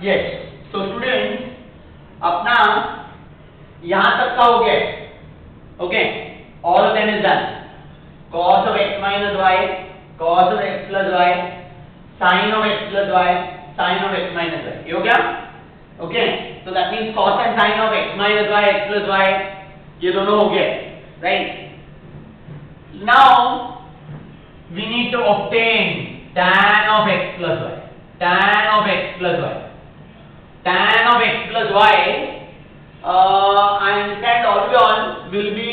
Yes, तो student अपना यहां तक का हो गया। Okay, all of them is done. cos of x minus y, cos of x plus y, sin of x plus y, sin of x minus y, ये हो गया। ओके, तो that means cos and sin of x minus y, x plus y, ये दोनों हो गए, right. Now we need to obtain tan of x plus y, tan of x plus y, tan of x plus y, and tan all will be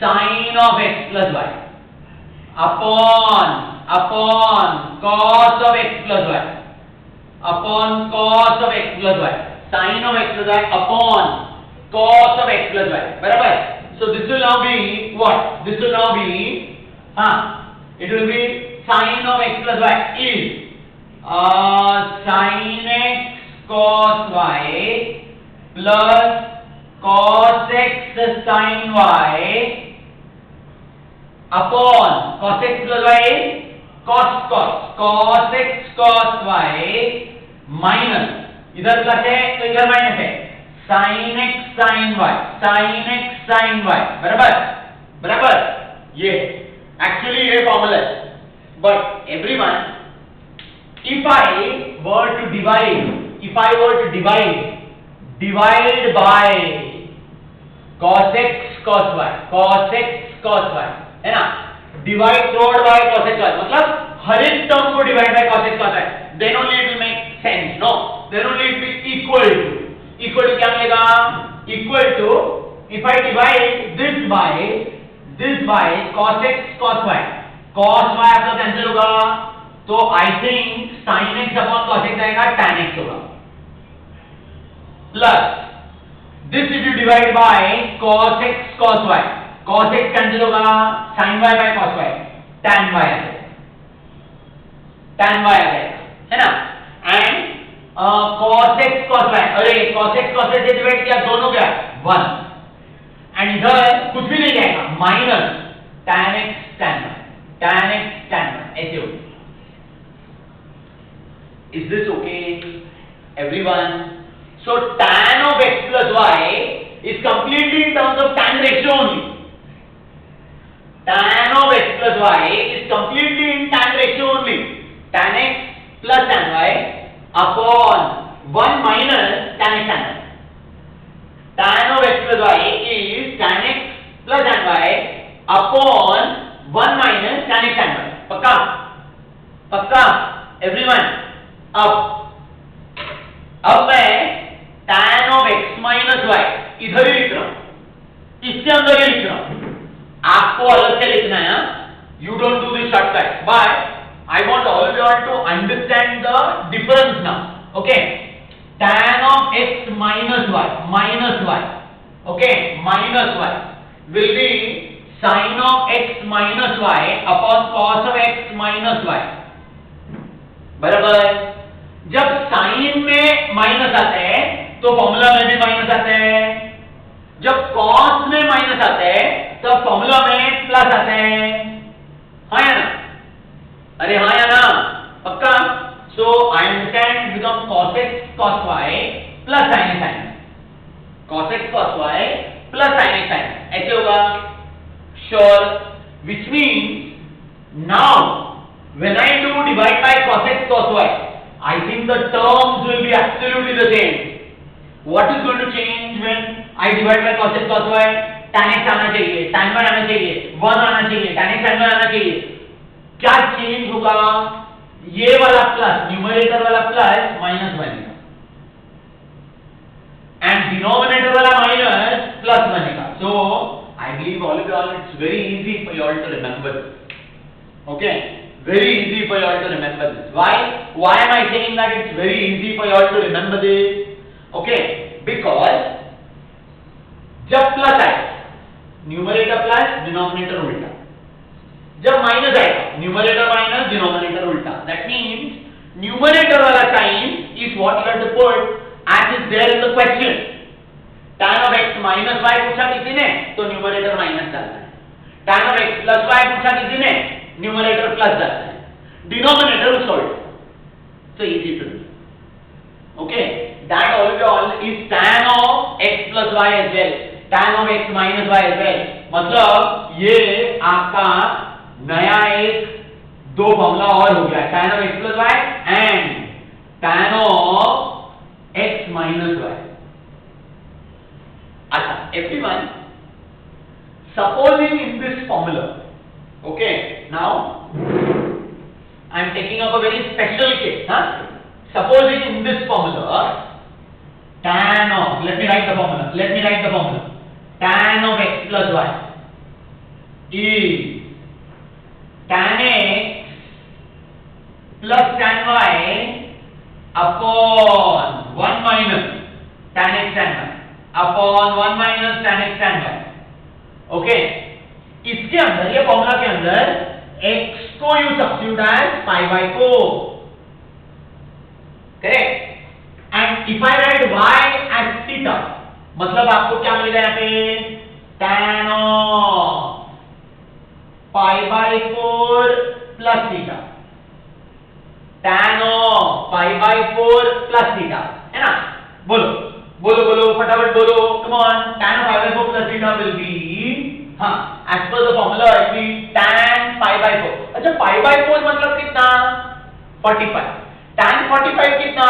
sin of x plus y upon cos of x plus y, upon cos of x plus y, sin of x plus y upon cos of x plus y, बराबर। So this will now be what? This will now be it will be sin of x plus y is sin x cos y plus cos x sin y upon cos x plus y is cos x cos y minus, इधर plus है तो इधर minus है, sin x sin y, sin x sin y, बराबर बराबर। ये actually ये formula है, but everyone if I were to divide by cos x cos y, cos x cos y, है ना, divide थ्रोड bye cos x cos, मतलब हर एक term को divide by cos x cos y, then only it will make sense, no, then only it will be equal to क्या मिलेगा, equal to if I divide this by cos x cos y, cos y आपका cancel होगा, तो I think sin x upon cos x आएगा, tan x होगा, plus this if you divide by cos x cos y, cos x cancel होगा, sin y by cos y, tan y आ जाएगा, है ना। And cos x cos y, अरे cos x cos y से divide किया, दोनों क्या 1, एंड इधर कुछ भी नहीं जाएगा, minus tan x tan y, ऐसे होगा। Is this okay, everyone? So tan of x plus y is completely in terms of tan ratio only. Tan of x plus y is completely in tan ratio only. Tan x plus tan y upon 1 minus tan x tan y. Tan of x plus y is tan x plus tan y upon 1 minus tan x tan y. पक्का everyone। अब मैं tan of x minus y इधर ही लिख रहा हूं, इससे अंदर ही लिख रहा हूं, आपको अलग से लिखना है। You don't do this shortcut, but I want all of you all to understand the difference now. Okay, tan of x minus y, okay, minus y will be sin of x minus y upon cos of x minus y, बराबर। जब sign में minus आते हैं तो formula में भी minus आते हैं, जब कॉस में माइनस आते हैं तब फॉर्मूला में प्लस आते हैं, हाँ या ना, अरे हाँ या ना, पक्का। So I understand become cos x cos y plus sin x sin y, cos x cos y plus sin x sin y, ऐसे होगा, sure. Which means now when I do divide by cos x cos y, I think the terms will be absolutely the same. What is going to change when I divide by cos x cos y? tan x आना चाहिए, tan y आना चाहिए, 1 आना चाहिए, tan x tan y आना चाहिए। क्या change होगा, ये वाला प्लस, न्यूमरेटर वाला प्लस माइनस बनेगा, एंड डिनोमिनेटर वाला माइनस प्लस बनेगा। सो I believe all of you all, it's very easy for you all to remember this. Okay, very easy for you all to remember this. Why am I saying that it's very easy for you all to remember this? Okay, because जब plus आए numerator plus denominator उल्टा, जब minus आएगा numerator minus denominator उल्टा, that means numerator वाला sign is what you have to put as is there in the question. tan of x minus y पूछा किसी ने तो न्यूमरेटर माइनस डालना है, tan of x plus y पूछा किसी ने न्यूमरेटर प्लस डालना है, denominator solve, so easy to do. Okay. that alveol is tan of x plus y as well, tan of x minus y as well. मतलब ये आपका नया एक दो फॉर्मूला और हो गया, tan of x plus y and tan of x minus y. अच्छा, everyone, supposing in this formula, okay, now I am taking up a very special case, huh? Supposing in this formula, tan of, let me write the formula, tan of x plus y is tan x plus tan y upon 1 minus tan x tan y upon 1 minus tan x tan y. Okay, इसके अंदर, ये formula के अंदर x को you substitute as pi by 4, correct, and if I write y as theta, मतलब आपको क्या मिलेगा यहाँ पे, tan of pi by 4 plus theta, tan of pi by 4 plus theta, है ना? बोलो बोलो बोलो फटाफट बोलो, come on, tan of pi by 4 plus theta will be, हाँ, as per the formula it will be tan pi by 4. अच्छा, pi by 4 मतलब कितना, 45, tan 45 कितना,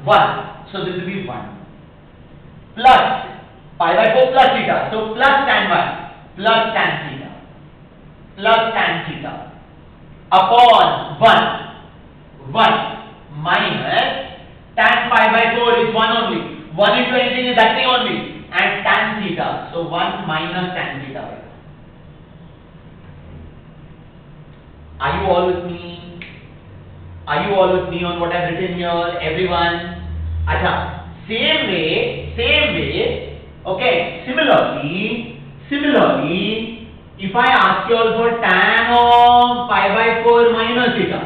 1, so this will be 1 plus pi by 4 plus theta, so plus tan 1 plus tan theta plus tan theta upon 1 minus tan pi by 4 is 1 only, 1 into anything is that thing only, and tan theta, so 1 minus tan theta. Are you all with me? Are you all with me on what I've written here, everyone? Acha, same way, okay, similarly, if I ask you all for tan of pi by 4 minus theta,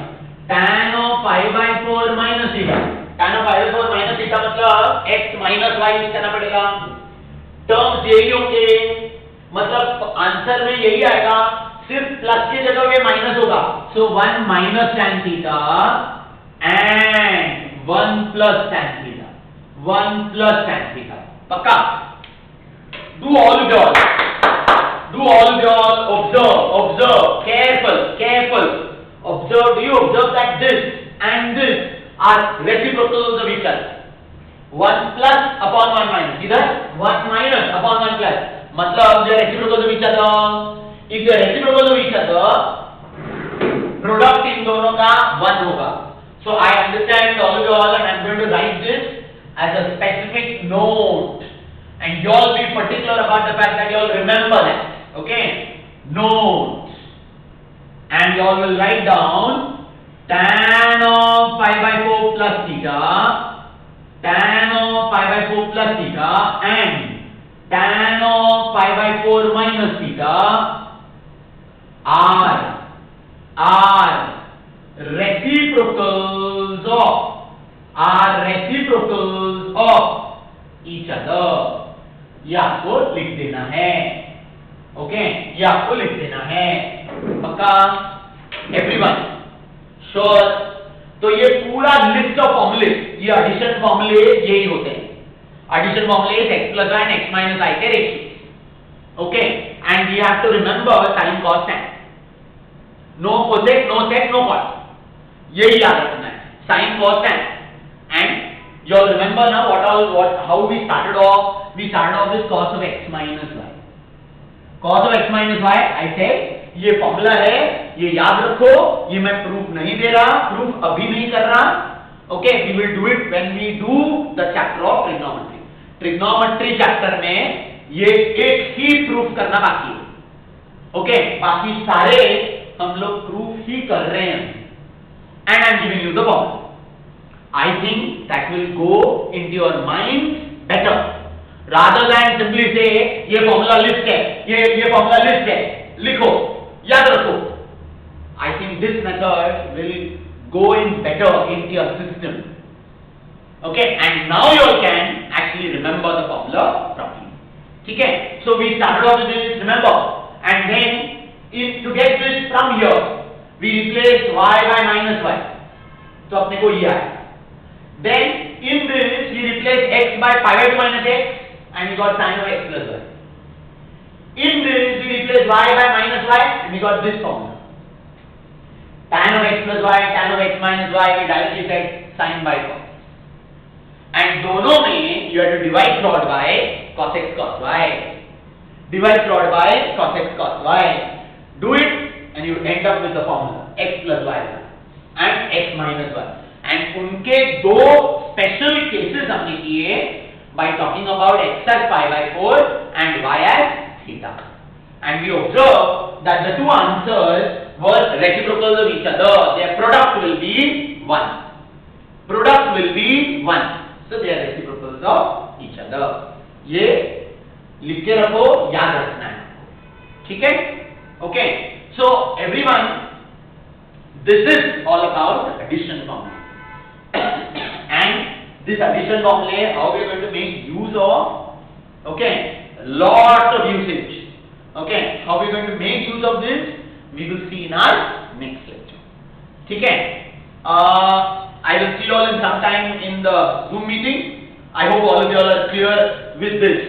tan of pi by 4 minus theta, tan of pi by 4 minus theta मतलब x minus y use करना पड़ेगा, terms यही होंगे, मतलब answer में यही आएगा, सिर्फ प्लस की जगह पे माइनस होगा, सो 1 minus tan theta and 1 plus tan theta, 1 plus tan theta, पक्का? Do all of y'all, observe, careful, observe, do you observe that this and this are reciprocals of each other? 1 plus upon 1 minus, इधर 1 minus upon 1 plus, मतलब they are reciprocals of each other. If they are reciprocals of each other, product इन दोनों का 1 होगा. So I understand all of you all, and I am going to write this as a specific note, and you all be particular about the fact that you all remember that, okay? Notes, and you all will write down tan of pi by 4 plus theta, tan of pi by 4 plus theta, and tan of pi by 4 minus theta are reciprocals of each other. ये आपको लिख देना है, okay, ये आपको लिख देना है, पक्का? Everyone sure? तो ये पूरा लिस्ट ऑफ फॉर्मूले, ये एडिशन फॉर्मूले यही होते हैं. Addition formula is x plus y and x minus I के ratios. Okay, and we have to remember sin, cos, tan. No cosec, no sec, no cot. यही याद रखना है. Sin, cos, tan. And you all remember now how we started off? We started off with cos of x minus y. Cos of x minus y, I said ये formula है, ये याद रखो. ये मैं प्रूफ नहीं दे रहा, प्रूफ अभी नहीं कर रहा. Okay, we will do it when we do the chapter of trigonometry. Trigonometry chapter में ये एक ही प्रूफ करना बाकी है, ओके, बाकी सारे हम लोग प्रूफ ही कर रहे हैं. And I am giving you the formula. I think that will go into your mind better rather than simply से ये फॉर्मूला लिस्ट है, ये फॉर्मूला लिस्ट है, लिखो, याद रखो. I think this method will go in better into your system, okay, and now you all can actually remember the formula properly. ठीक है? So we started off with this, remember, and then to get this from here we replace y by minus y, तो अपने को ये आया. Then in this we replace x by pi by 2 minus x and we got sin of x plus y. In this, we replace y by minus y and we got this formula. Tan of x plus y, tan of x minus y, we directly get sin by cos. And दोनों में you have to divide plot by cos x cos y. Divide plot by cos x cos y. Do it and you end up with the formula x plus y and x minus y. And उनके दो special cases हमने किए by talking about x as pi by 4 and y as theta. And we observe that the two answers were reciprocals of each other. Their product will be 1. Product will be 1. So they are reciprocals of each other. ये लिख के रखो, याद रखना है, ठीक है? Okay. So everyone, this is all about addition formula. And this addition formula, how we are going to make use of? Okay, lots of usage. Okay, how we are going to make use of this? We will see in our next lecture. ठीक है? I will see you all in some time in the Zoom meeting. I hope all of you all are clear with this.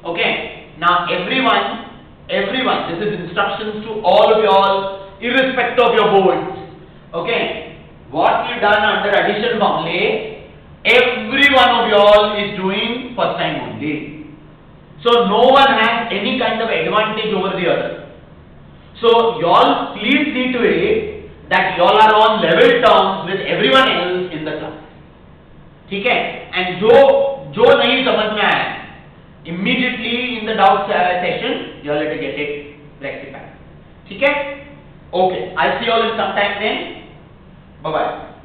Okay. Now everyone, this is instructions to all of you all, irrespective of your boards. Okay. What we've done under addition formula, every one of you all is doing first time only. So no one has any kind of advantage over the other. So you all please see to it that you all are on level terms with everyone else in the class. ठीक है? And जो नहीं समझ में आया, immediately in the doubt session you all have to get it rectified. ठीक है? Okay. I'll see you all in some time then. Bye bye.